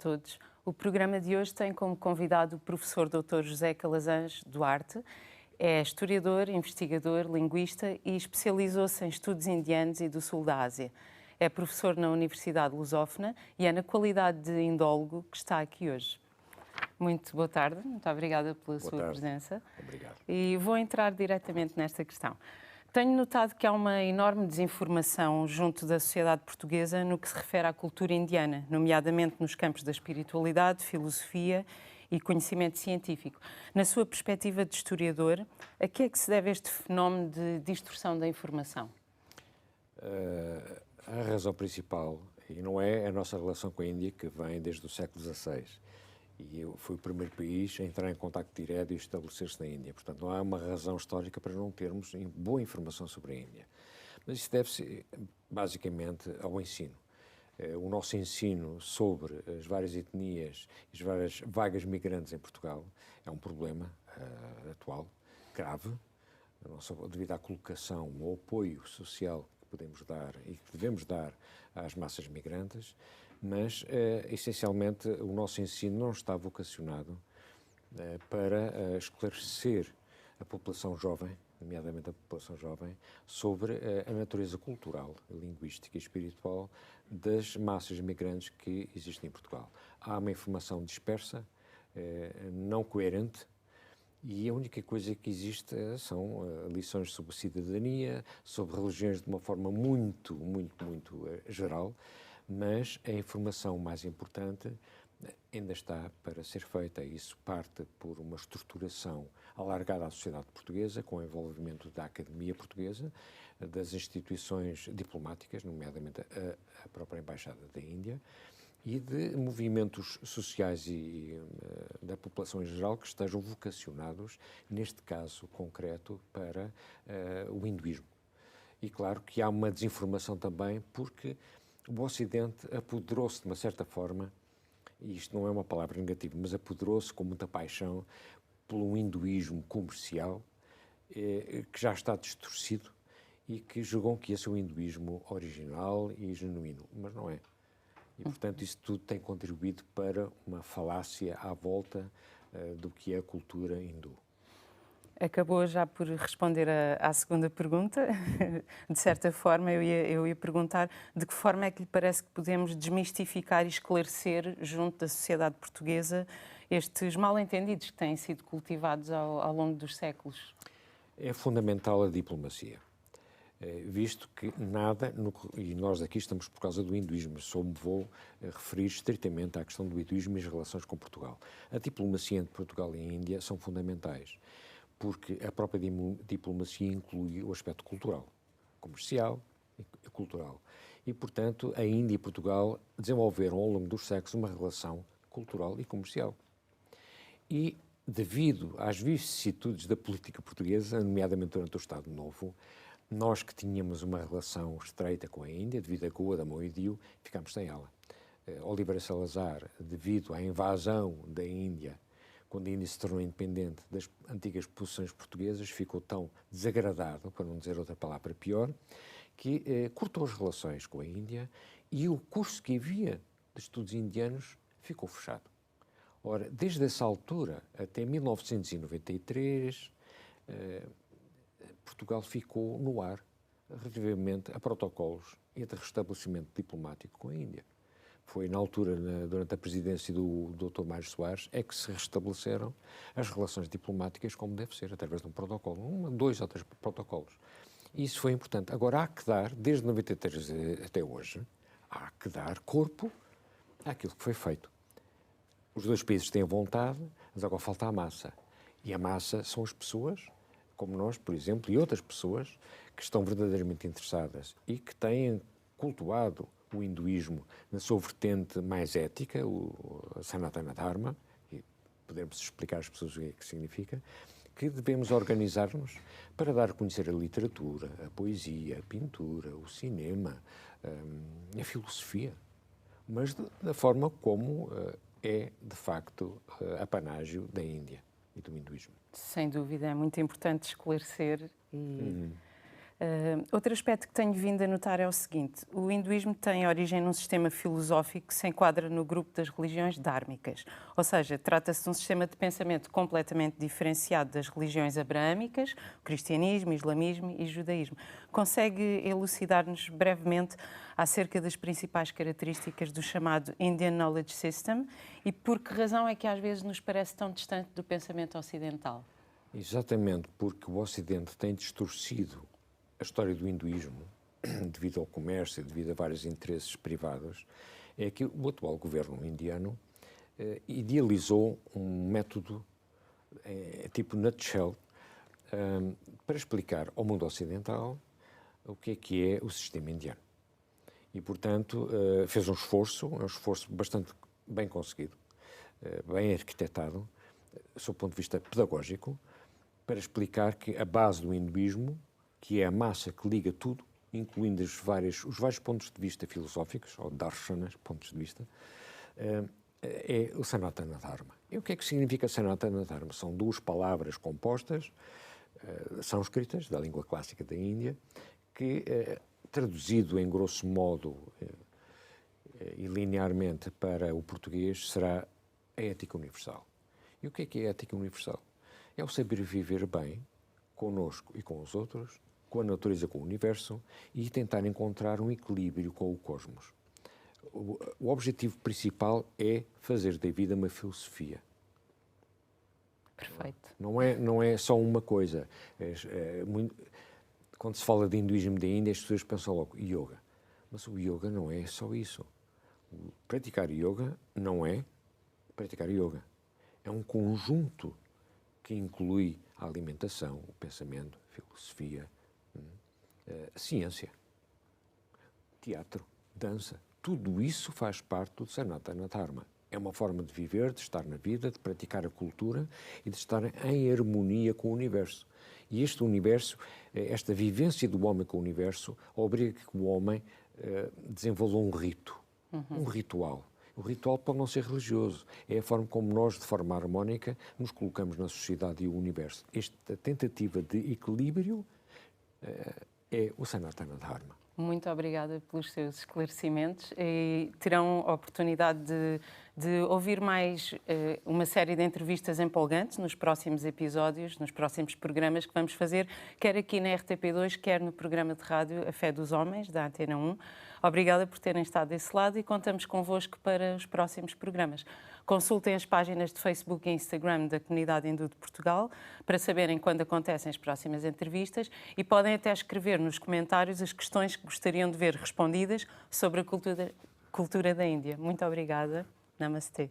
todos. O programa de hoje tem como convidado o professor Dr. José Calazans Duarte. É historiador, investigador, linguista e especializou-se em estudos indianos e do sul da Ásia. É professor na Universidade Lusófona e é na qualidade de indólogo que está aqui hoje. Muito boa tarde, muito obrigada pela sua presença. Obrigado. E vou entrar diretamente nesta questão. Tenho notado que há uma enorme desinformação junto da sociedade portuguesa no que se refere à cultura indiana, nomeadamente nos campos da espiritualidade, filosofia e conhecimento científico. Na sua perspectiva de historiador, a que é que se deve este fenómeno de distorção da informação? A razão principal, e não é a nossa relação com a Índia, que vem desde o século XVI, e eu fui o primeiro país a entrar em contacto direto e estabelecer-se na Índia. Portanto, não há uma razão histórica para não termos boa informação sobre a Índia. Mas isso deve-se, basicamente, ao ensino. O nosso ensino sobre as várias etnias e as várias vagas migrantes em Portugal é um problema atual, grave, não só devido à colocação, ao apoio social que podemos dar e que devemos dar às massas migrantes, mas, essencialmente, o nosso ensino não está vocacionado para esclarecer a população jovem, nomeadamente a população jovem, sobre a natureza cultural, linguística e espiritual das massas migrantes que existem em Portugal. Há uma informação dispersa, não coerente, e a única coisa que existe são lições sobre cidadania, sobre religiões de uma forma muito geral, mas a informação mais importante ainda está para ser feita. Isso parte por uma estruturação alargada à sociedade portuguesa, com o envolvimento da Academia Portuguesa, das instituições diplomáticas, nomeadamente a própria Embaixada da Índia, e de movimentos sociais e da população em geral que estejam vocacionados, neste caso concreto, para o hinduísmo. E claro que há uma desinformação também, porque o Ocidente apoderou-se de uma certa forma, e isto não é uma palavra negativa, mas apoderou-se com muita paixão pelo hinduísmo comercial, que já está distorcido e que julgam que esse é o hinduísmo original e genuíno, mas não é. E, portanto, isso tudo tem contribuído para uma falácia à volta do que é a cultura hindu. Acabou já por responder à segunda pergunta. De certa forma, eu ia perguntar de que forma é que lhe parece que podemos desmistificar e esclarecer junto da sociedade portuguesa estes mal-entendidos que têm sido cultivados ao longo dos séculos? É fundamental a diplomacia, visto que nada, e nós aqui estamos por causa do hinduísmo, só me vou referir estritamente à questão do hinduísmo e as relações com Portugal. A diplomacia entre Portugal e a Índia são fundamentais, porque a própria diplomacia inclui o aspecto cultural, comercial e cultural. E, portanto, a Índia e Portugal desenvolveram ao longo dos séculos uma relação cultural e comercial. E, devido às vicissitudes da política portuguesa, nomeadamente durante o Estado Novo, nós que tínhamos uma relação estreita com a Índia, devido a Goa da Mão e Dio, ficámos sem ela. Oliveira Salazar, devido à invasão da Índia, quando a Índia se tornou independente das antigas possessões portuguesas, ficou tão desagradado, para não dizer outra palavra pior, que cortou as relações com a Índia e o curso que havia de estudos indianos ficou fechado. Ora, desde essa altura até 1993, Portugal ficou no ar relativamente a protocolos e de restabelecimento diplomático com a Índia. Foi na altura, durante a presidência do Dr. Mário Soares, é que se restabeleceram as relações diplomáticas como deve ser, através de um protocolo, dois ou três protocolos. E isso foi importante. Agora há que dar, desde 93 até hoje, há que dar corpo àquilo que foi feito. Os dois países têm vontade, mas agora falta a massa. E a massa são as pessoas, como nós, por exemplo, e outras pessoas que estão verdadeiramente interessadas e que têm cultuado o hinduísmo na sua vertente mais ética, o Sanatana Dharma, e podemos explicar às pessoas o que é que significa, que devemos organizar-nos para dar a conhecer a literatura, a poesia, a pintura, o cinema, a filosofia, mas da forma como é, de facto, apanágio da Índia e do hinduísmo. Sem dúvida, é muito importante esclarecer e Outro aspecto que tenho vindo a notar é o seguinte: o hinduísmo tem origem num sistema filosófico que se enquadra no grupo das religiões dhármicas, ou seja, trata-se de um sistema de pensamento completamente diferenciado das religiões abraâmicas, o cristianismo, o islamismo e o judaísmo. Consegue elucidar-nos brevemente acerca das principais características do chamado Indian Knowledge System e por que razão é que às vezes nos parece tão distante do pensamento ocidental? Exatamente porque o Ocidente tem distorcido a história do hinduísmo, devido ao comércio e devido a vários interesses privados, é que o atual governo indiano idealizou um método, tipo nutshell, para explicar ao mundo ocidental o que é o sistema indiano. E, portanto, fez um esforço bastante bem conseguido, bem arquitetado, do seu ponto de vista pedagógico, para explicar que a base do hinduísmo, que é a massa que liga tudo, incluindo os vários pontos de vista filosóficos, ou darshanas, pontos de vista, é o Sanatana Dharma. E o que é que significa Sanatana Dharma? São duas palavras compostas, sânscritas, da língua clássica da Índia, que, traduzido em grosso modo e linearmente para o português, será a ética universal. E o que é a ética universal? É o saber viver bem connosco e com os outros, com a natureza, com o universo, e tentar encontrar um equilíbrio com o cosmos. O objetivo principal é fazer da vida uma filosofia. Perfeito. Não é só uma coisa. Quando se fala de hinduísmo da Índia, as pessoas pensam logo yoga. Mas o yoga não é só isso. Praticar yoga não é praticar yoga. É um conjunto que inclui a alimentação, o pensamento, a filosofia, a ciência, teatro, dança. Tudo isso faz parte do Sanatana Dharma. É uma forma de viver, de estar na vida, de praticar a cultura e de estar em harmonia com o universo. E este universo, esta vivência do homem com o universo, obriga que o homem desenvolva um rito, um ritual. O ritual pode não ser religioso, é a forma como nós, de forma harmónica, nos colocamos na sociedade e o universo. Esta tentativa de equilíbrio é o Sanatana Dharma. Muito obrigada pelos seus esclarecimentos e terão a oportunidade de ouvir mais uma série de entrevistas empolgantes nos próximos episódios, nos próximos programas que vamos fazer, quer aqui na RTP2, quer no programa de rádio A Fé dos Homens, da Antena 1. Obrigada por terem estado desse lado e contamos convosco para os próximos programas. Consultem as páginas de Facebook e Instagram da Comunidade Hindu de Portugal para saberem quando acontecem as próximas entrevistas e podem até escrever nos comentários as questões que gostariam de ver respondidas sobre a cultura da Índia. Muito obrigada. Namastê.